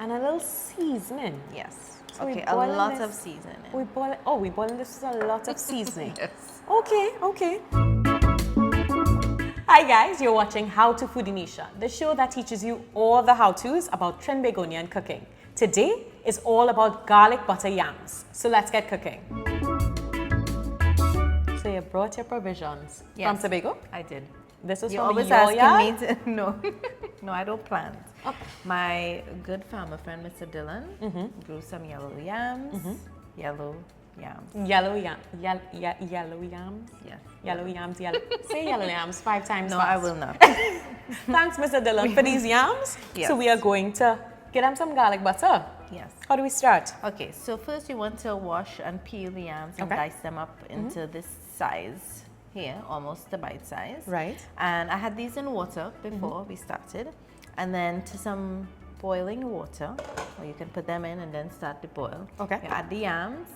And a little seasoning. Yes. So okay, we a boiling lot this- of seasoning. We boiling this with a lot of seasoning. Yes. Okay, okay. Hi guys, you're watching How to Foodie Nisha, the show that teaches you all the how-tos about Trinbagonian cooking. Today is all about garlic butter yams. So let's get cooking. So you brought your provisions from Yes. Tobago? I did. This was You're from always your asking yard? me to. No, no, I don't plant. Okay. My good farmer friend, Mr. Dillon, grew some yellow yams. Yellow yams. Yellow yellow yams? Yes. Yellow yams, yellow. Say yellow yams 5 times No, fast. I will not. Thanks, Mr. Dillon, for these yams. Yes. So we are going to get them some garlic butter. Yes. How do we start? Okay, so first you want to wash and peel the yams and Okay. dice them up into this size here, almost the bite size. Right. And I had these in water before we started, and then to some boiling water, or you can put them in and then start the boil. Okay. You add the yams,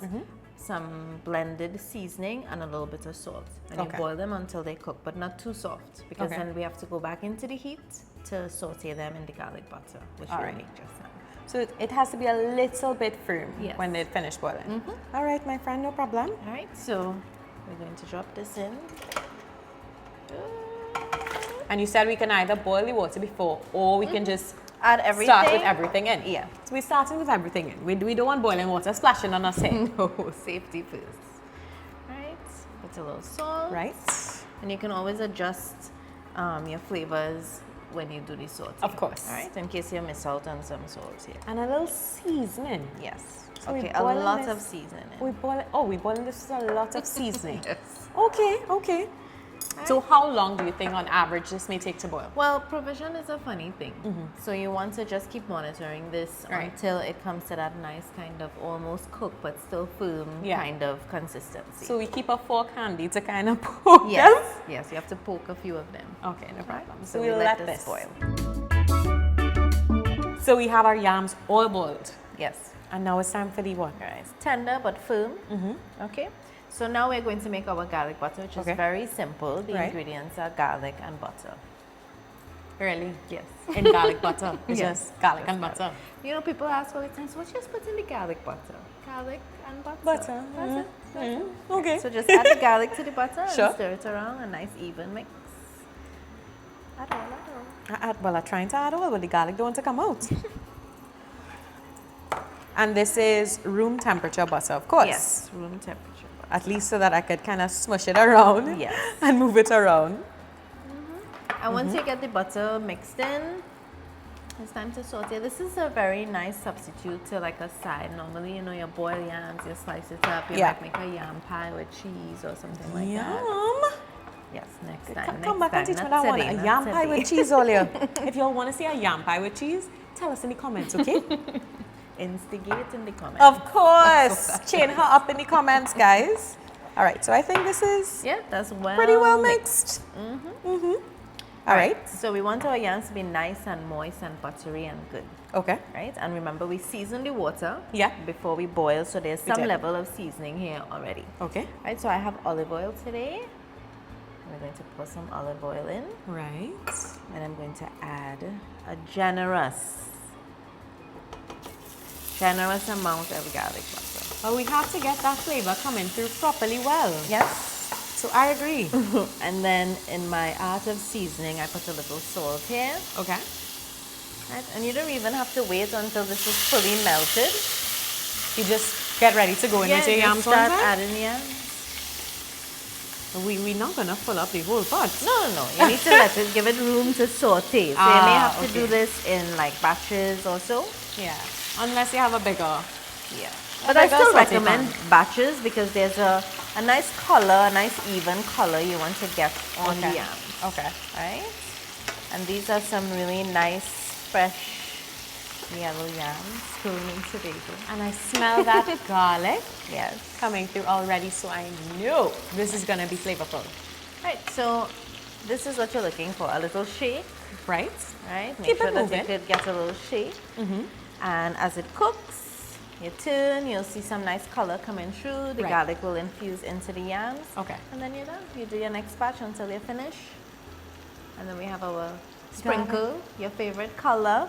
some blended seasoning, and a little bit of salt. And Okay. you boil them until they cook, but not too soft, because Okay. then we have to go back into the heat to saute them in the garlic butter, which All we'll right. make just now. So it has to be a little bit firm Yes. when they finish boiling. All right, my friend, no problem. All right, so we're going to drop this in. And you said we can either boil the water before or we can just Add everything. start with everything in. Yeah. So we're starting with everything in. We don't want boiling water splashing on us head. No, safety first. All right, put a little salt. Right? And you can always adjust your flavors when you do the sauce. Of course. All right, in case you miss out on some salt here. And a little seasoning. Yes. So we okay, a boiling lot this- of seasoning. We boiling this with a lot of seasoning. Yes. Okay, okay. So how long do you think on average this may take to boil? Well, provision is a funny thing. So you want to just keep monitoring this Right. until it comes to that nice kind of almost cooked but still firm Yeah. kind of consistency. So we keep a fork handy to kind of poke yes, them? yes, you have to poke a few of them. Okay, no problem. So we'll we let let this boil. So we have our yams all boiled. Yes. And now it's time for the what? All right. It's tender but firm. Okay. So now we're going to make our garlic butter, which Okay. is very simple. The Right. ingredients are garlic and butter. Really? Yes. In garlic butter. It's Yes. just garlic and Just butter. You know, people ask all the time, so what you just put in the garlic butter? Garlic and butter. Butter. That's it. That's it. Okay. So just add the garlic to the butter Sure. and stir it around, a nice even mix. Add all. Well, I'm trying to add oil, but the garlic don't want to come out. And this is room temperature butter, of course. Yes, room temperature butter. At least so that I could kind of smush it around. Yes. And move it around. And once you get the butter mixed in, it's time to saute. This is a very nice substitute to like a side. Normally, you know, you boil yams, you slice it up, you Yeah. might make a yam pie with cheese or something like that. Yum. Yes, next time. Come next back and time. teach me Not that one. today, A not yam pie today. with cheese earlier. If y'all want to see a yam pie with cheese, tell us in the comments, okay? Instigate in the comments. Of course. Chain her up in the comments, guys. All right, so I think this is Yeah, that's well pretty well mixed. All right. So we want our yams to be nice and moist and buttery and good, Okay. right? And remember, we season the water Yeah. before we boil, so there's We some did. level of seasoning here already. Okay. Right, so I have olive oil today. We're going to pour some olive oil in, Right. and I'm going to add a generous amount of garlic butter. Well, we have to get that flavor coming through properly well. Yes. So I agree. And then in my art of seasoning, I put a little salt here. Okay. Right? And you don't even have to wait until this is fully melted. You just get ready to go in with your just yams one start time. adding yams. We're not going to fill up the whole pot. No. You need to let it, give it room to saute. So you may have to do this in like batches or so. Yeah. Unless you have a bigger. Yeah. A But I bigger still saute recommend pan. batches because there's a nice color, a nice even color you want to get on the Okay. yams. Okay. Right? And these are some really nice, fresh yellow yams grown in Tobago. And I smell that garlic Yes. coming through already, so I know this is going to be flavorful. Right, so this is what you're looking for, a little shake, Right? right? Make Keep sure it that moving. you could get a little shake. And as it cooks, you turn, you'll see some nice color coming through. The Right. garlic will infuse into the yams. Okay. And then you're done. You do your next batch until you finish. And then we have our sprinkle, your favorite color.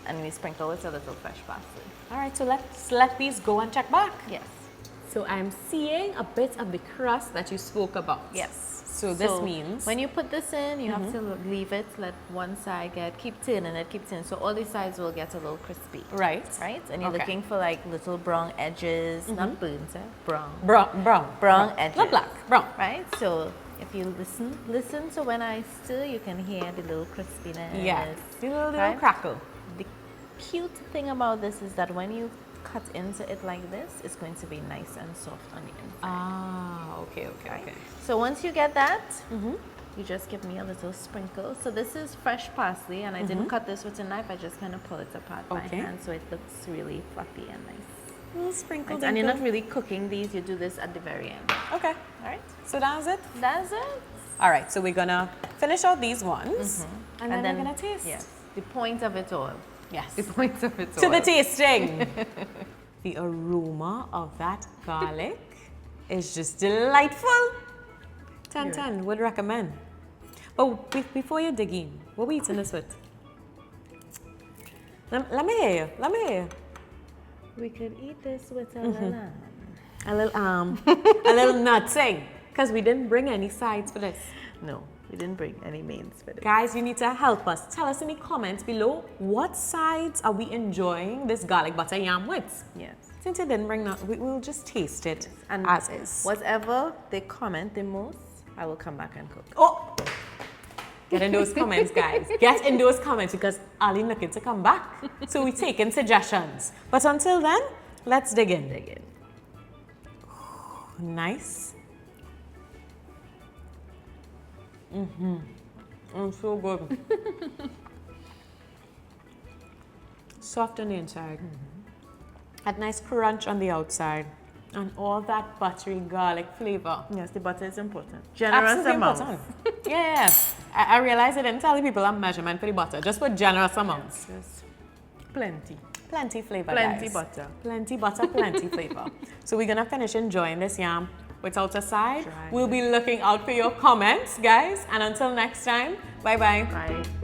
and we sprinkle with a little fresh parsley. All right, so let's let these go and check back. Yes. So I'm seeing a bit of the crust that you spoke about. Yes. So this means when you put this in, you have to leave it, let one side keep turning it, keep turning. So all these sides will get a little crispy. right. Right? And you're looking for like little brown edges, not burnt, brown. Brown Edges. not black, brown. Right? So if you listen to when I stir, you can hear the little crispiness. Yes, the little Right? crackle. The cute thing about this is that when you cut into it like this, it's going to be nice and soft on the inside. Ah, okay. So once you get that, you just give me a little sprinkle. So this is fresh parsley, and I didn't cut this with a knife. I just kind of pull it apart by hand, so it looks really fluffy and nice. Little sprinkle. Right, and you're not really cooking these. You do this at the very end. Okay. All right. So that's it. That's it. All right. So we're gonna finish out these ones, and then we're gonna taste. Yes. The point of it all. Yes. The point of it all. To the tasting. The aroma of that garlic is just delightful. 10/10 would recommend. But before you dig in, what are we eating this with? Let me hear you. Let me hear you. We could eat this with a little A little nutting, because we didn't bring any sides for this. No, we didn't bring any mains for this. Guys, you need to help us. Tell us in the comments below, what sides are we enjoying this garlic butter yam with? Yes. Since you didn't bring that, we'll just taste it And as is. whatever they comment the most, I will come back and cook. Oh! Get in those comments, guys. Get in those comments, because Arlene looking to come back. So we're taking suggestions. But until then, let's dig in. Nice. So good. Soft on the inside. That nice crunch on the outside. And all that buttery garlic flavor. Yes, the butter is important. Generous Absolutely amount. important. Yeah. I realized I didn't tell the people a measurement for the butter. Just put generous amounts. Yes. Plenty. Plenty flavor, Plenty guys. butter. Plenty butter, plenty flavor. So we're gonna finish enjoying this yam without a side. Try We'll be looking out for your comments, guys. And until next time, bye-bye. Bye.